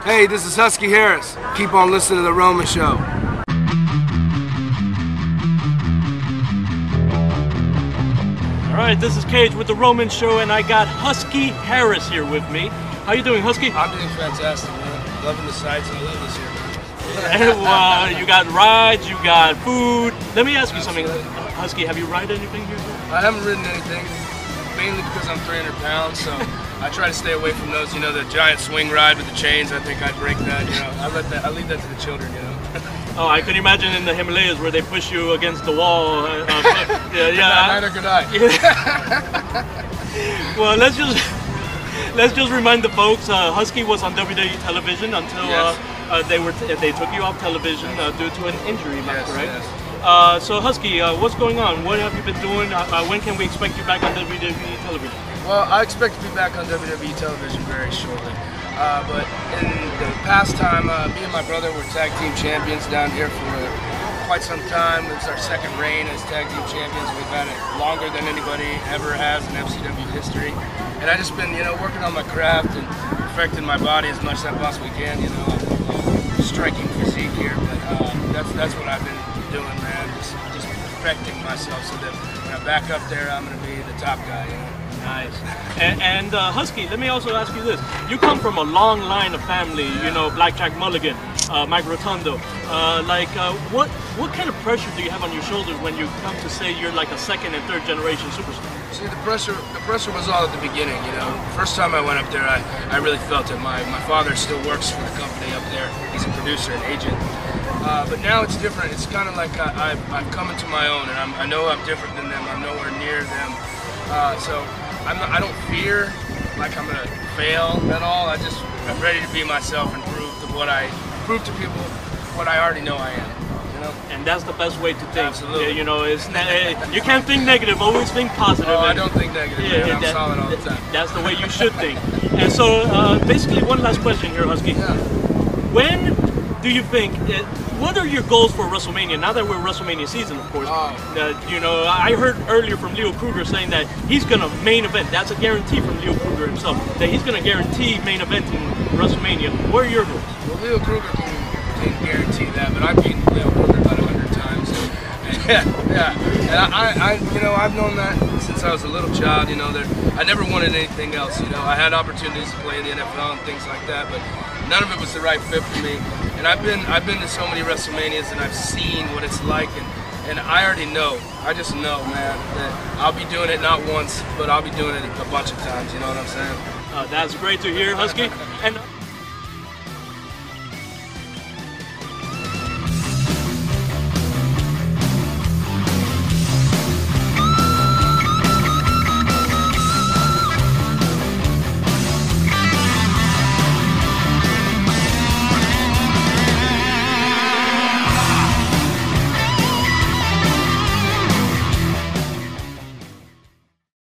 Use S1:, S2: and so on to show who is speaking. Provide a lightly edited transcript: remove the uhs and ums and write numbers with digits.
S1: Hey, this is Husky Harris. Keep on listening to The Roman Show.
S2: Alright, this is Cage with The Roman Show, and I got Husky Harris here with me. How you doing, Husky?
S1: I'm doing fantastic, man. Loving the sights. I love this here,
S2: You got rides, you got food. Let me ask you something, Husky. Have you ride anything here?
S1: I haven't ridden anything, mainly because I'm 300 pounds, so I try to stay away from those. You know, the giant swing ride with the chains. I think I'd break that. You know, I leave that to the children. You know.
S2: Oh, I can imagine in the Himalayas where they push you against the wall.
S1: Neither could I.
S2: Well, let's just remind the folks. Husky was on WWE television until they took you off television due to an injury. Am I correct?
S1: Yes.
S2: So Husky, what's going on? What have you been doing? When can we expect you back on WWE television?
S1: Well, I expect to be back on WWE television very shortly. But in the past time, me and my brother were tag team champions down here for quite some time. It was our second reign as tag team champions. We've had it longer than anybody ever has in FCW history. And I just been, working on my craft and perfecting my body as much as I possibly can. Striking physique here, but that's what I've been doing, man. Just perfecting myself so that when I'm back up there, I'm going to be the top guy.
S2: Nice. And Husky, let me also ask you this. You come from a long line of family, Blackjack Mulligan, Mike Rotundo. What kind of pressure do you have on your shoulders when you come to say you're like a second and third generation superstar?
S1: See, the pressure was all at the beginning, First time I went up there, I really felt it. My father still works for the company up there. He's a producer and agent. But now it's different. It's kind of like I've come into my own, and I know I'm different than them. I'm nowhere near them. So I don't fear like I'm gonna fail at all. I'm ready to be myself and prove to people what I already know I am.
S2: And that's the best way to think.
S1: Absolutely.
S2: You can't think negative. Always think positive.
S1: Oh, I don't think negative. Man. I'm solid all the time.
S2: That's the way you should think. And so, basically, one last question here, Husky.
S1: Yeah.
S2: When do you think? What are your goals for WrestleMania? Now that we're WrestleMania season, of course. I heard earlier from Leo Kruger saying that he's gonna main event. That's a guarantee from Leo Kruger himself. That he's gonna guarantee main eventing WrestleMania. What are your goals?
S1: Well, Leo Kruger can guarantee that, but I've beaten Leo Kruger about 100 times. And I've known that since I was a little child. I never wanted anything else. I had opportunities to play in the NFL and things like that, but none of it was the right fit for me. And I've been to so many WrestleManias, and I've seen what it's like, and I already know. I just know, man, that I'll be doing it not once, but I'll be doing it a bunch of times. You know what I'm saying?
S2: That's great to hear, Husky. And